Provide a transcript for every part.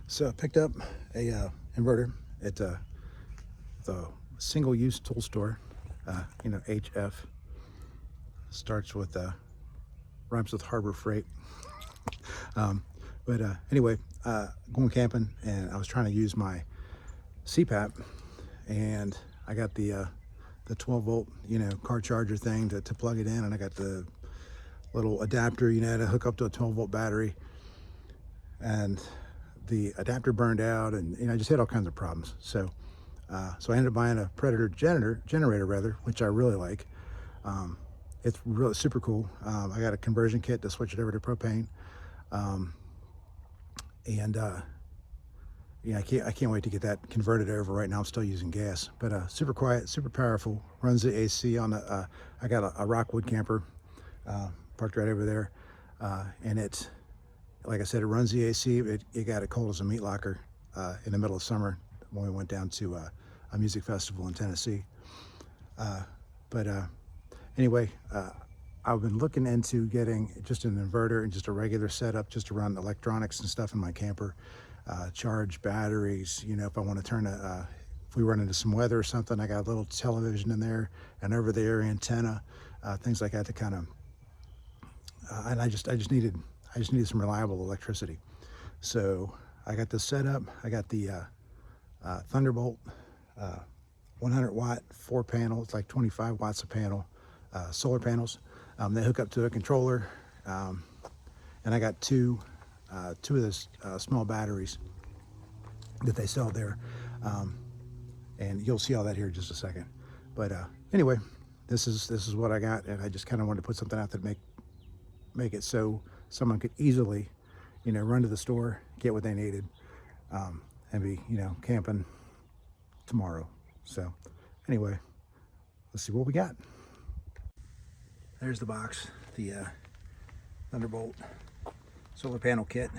So I picked up a inverter at the single-use tool store. HF starts with rhymes with Harbor Freight. But anyway, going camping, and I was trying to use my CPAP, and I got the 12-volt car charger thing to plug it in, and I got the little adapter to hook up to a 12-volt battery, and the adapter burned out, and I just had all kinds of problems. So I ended up buying a Predator generator rather, which I really like. It's really super cool. I got a conversion kit to switch it over to propane, I can't wait to get that converted over. Right now I'm still using gas, but super quiet, super powerful. Runs the AC on a I got a Rockwood camper parked right over there, and it, like I said, it runs the AC. It got it cold as a meat locker in the middle of summer when we went down to a music festival in Tennessee. Anyway, I've been looking into getting just an inverter and just a regular setup just to run electronics and stuff in my camper, charge batteries. If I want to turn if we run into some weather or something, I got a little television in there, and over the air antenna, things like that to kind of. And I just needed some reliable electricity. So I got this set up. I got the Thunderbolt 100 watt 4-panel. It's like 25 watts a panel, solar panels. They hook up to a controller, and I got two of those small batteries that they sell there, and you'll see all that here in just a second. But anyway, this is what I got, and I just kind of wanted to put something out that make it so someone could easily, run to the store, get what they needed, and be, camping tomorrow. So anyway, let's see what we got. There's the box, the Thunderbolt solar panel kit.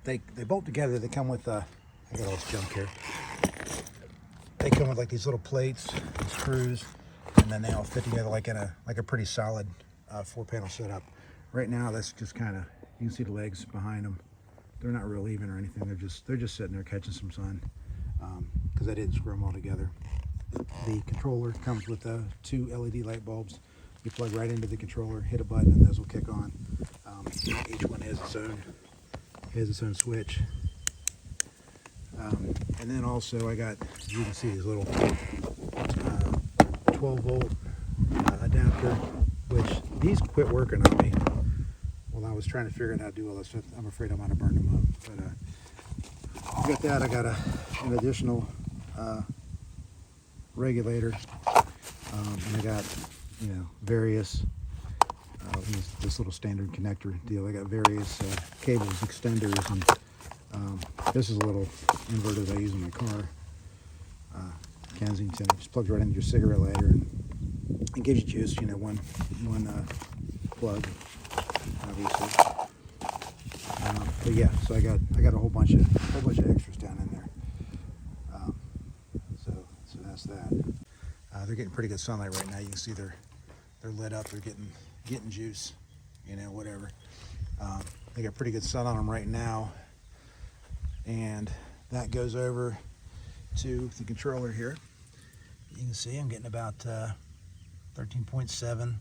They bolt together. They come with I got all this junk here. They come with like these little plates and screws, and then they all fit together like a pretty solid 4-panel setup. Right now, that's just kind of, you can see the legs behind them. They're not real even or anything. They're just sitting there catching some sun, because I didn't screw them all together. The controller comes with 2 LED light bulbs. You plug right into the controller, hit a button, and those will kick on. Each one has its own switch. And then also I got, as you can see, these little 12-volt adapter, which these quit working on me while I was trying to figure out how to do all this stuff. I'm afraid I might have burned them up. But I got that. I got an additional regulator, and I got various this little standard connector deal. I got various cables, extenders, and this is a little inverter that I use in my car. Kensington. It just plugs right into your cigarette lighter, and it gives you juice. One plug, obviously. But yeah, so I got a whole bunch of extras down in there. So that's that. They're getting pretty good sunlight right now. You can see they're lit up. They're getting juice, whatever. They got pretty good sun on them right now, and that goes over to the controller here. You can see I'm getting about 13.7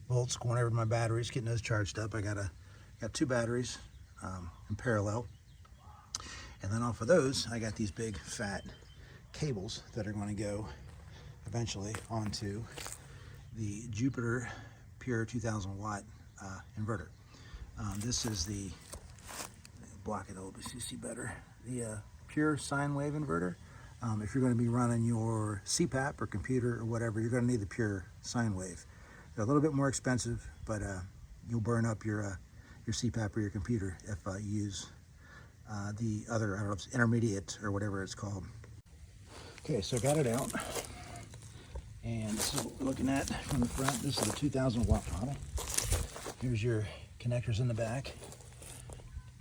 volts going over to my batteries, getting those charged up. I got 2 batteries in parallel, and then off of those I got these big fat cables that are going to go eventually onto the Jupiter Pure 2000 watt inverter. This is the, block it a little bit so you see better, the Pure sine wave inverter. If you're going to be running your CPAP or computer or whatever, you're going to need the Pure sine wave. They're a little bit more expensive, but you'll burn up your CPAP or your computer if you use the other, I don't know if it's intermediate or whatever it's called. Okay, so I got it out, and this is what we're looking at from the front. This is the 2000 watt model. Here's your connectors in the back.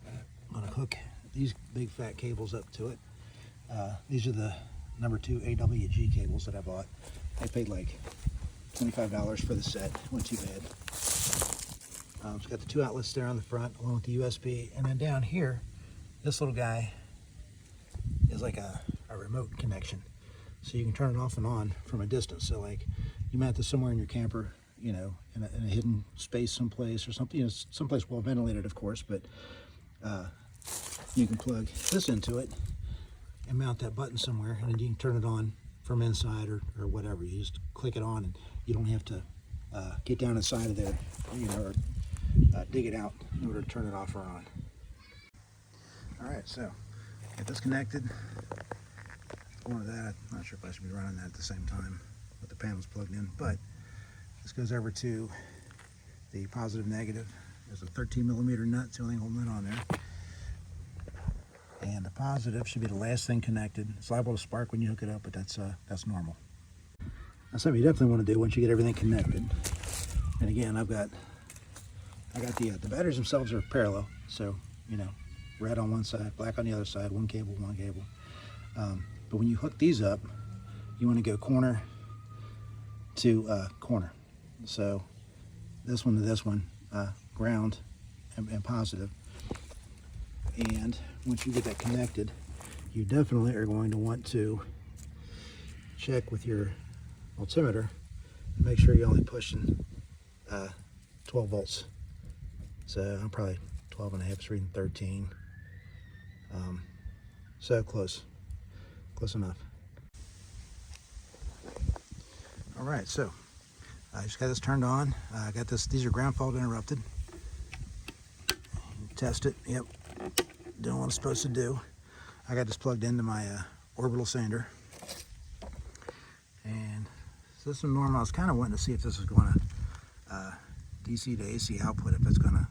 I'm going to hook these big fat cables up to it. These are the number 2 AWG cables that I bought. I paid like $25 for the set. Wasn't too bad. It's got the 2 outlets there on the front, along with the USB, and then down here this little guy is like a remote connection. So you can turn it off and on from a distance. So like you mount this somewhere in your camper, you know, in a hidden space someplace or something, you know, someplace well ventilated, of course, but you can plug this into it and mount that button somewhere, and then you can turn it on from inside or whatever. You just click it on and you don't have to get down inside of there, you know, or dig it out in order to turn it off or on. All right, so get this connected. One of that, I'm not sure if I should be running that at the same time with the panels plugged in, but this goes over to the positive negative. There's a 13mm nut, it's the only old nut on there. And the positive should be the last thing connected. It's liable to spark when you hook it up, but that's normal. That's something you definitely want to do once you get everything connected. And again, I got the batteries themselves are parallel, so you know, red on one side, black on the other side, one cable. But when you hook these up, you want to go corner to corner. So this one to this one, ground and positive. And once you get that connected, you definitely are going to want to check with your altimeter and make sure you're only pushing 12 volts. So I'm probably 12 and a half, it's reading 13. So close enough. All right, so I just got this turned on. I got this, these are ground fault interrupted. Test it, yep, doing what I'm supposed to do. I got this plugged into my orbital sander. And so this is normal. I was kind of wanting to see if this is going to DC to AC output, if it's going to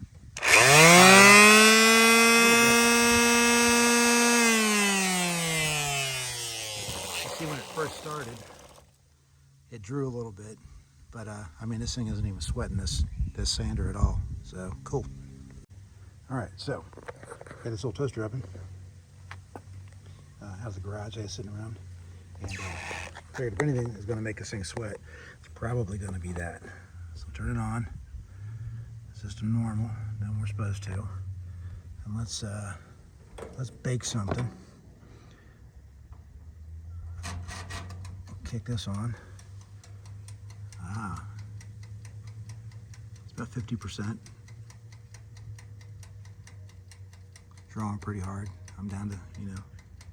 see when it first started, it drew a little bit, but I mean, this thing isn't even sweating this sander at all, so cool. All right, so got this little toaster oven out of the garage. I was sitting around, and figured if anything is going to make this thing sweat, it's probably going to be that. So turn it on, system normal, doing what we're supposed to, and let's bake something. Kick this on. It's about 50%. Drawing pretty hard. I'm down to, you know,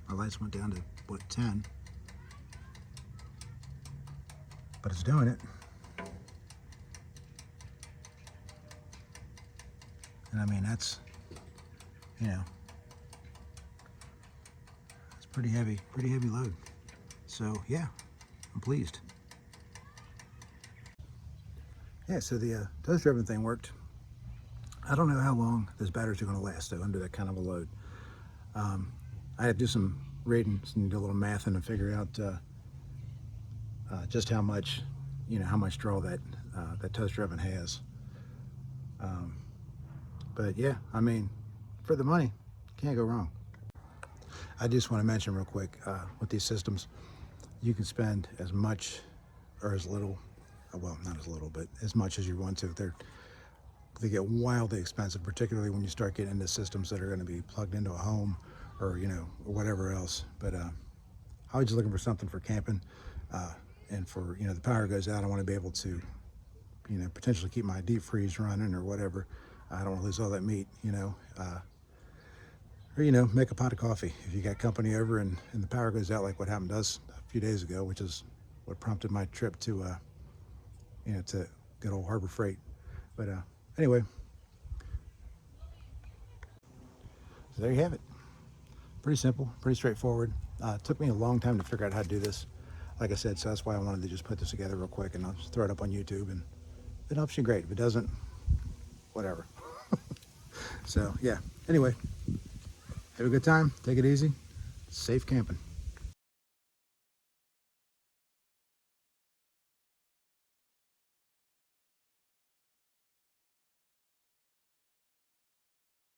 my lights went down to what, 10. But it's doing it. And I mean, that's, you know, it's pretty heavy load. So yeah, I'm pleased. Yeah, so the toaster oven thing worked. I don't know how long this batteries are going to last though under that kind of a load. I had to do some reading, do a little math and figure out just how much, you know, how much draw that toaster oven has. But yeah, I mean, for the money, can't go wrong. I just want to mention real quick, with these systems, you can spend as much or as little, well, not as little, but as much as you want to. They get wildly expensive, particularly when you start getting into systems that are going to be plugged into a home or, you know, or whatever else. But I was just looking for something for camping, and for, you know, the power goes out, I want to be able to, you know, potentially keep my deep freeze running or whatever. I don't want to lose all that meat, you know, or, you know, make a pot of coffee if you got company over and the power goes out, like what happened to us a few days ago, which is what prompted my trip to, you know, to good old Harbor Freight. But anyway, so there you have it. Pretty simple, pretty straightforward. It took me a long time to figure out how to do this. Like I said, so that's why I wanted to just put this together real quick, and I'll just throw it up on YouTube, and if it helps you, great. If it doesn't, whatever. So yeah, anyway, have a good time, take it easy, safe camping.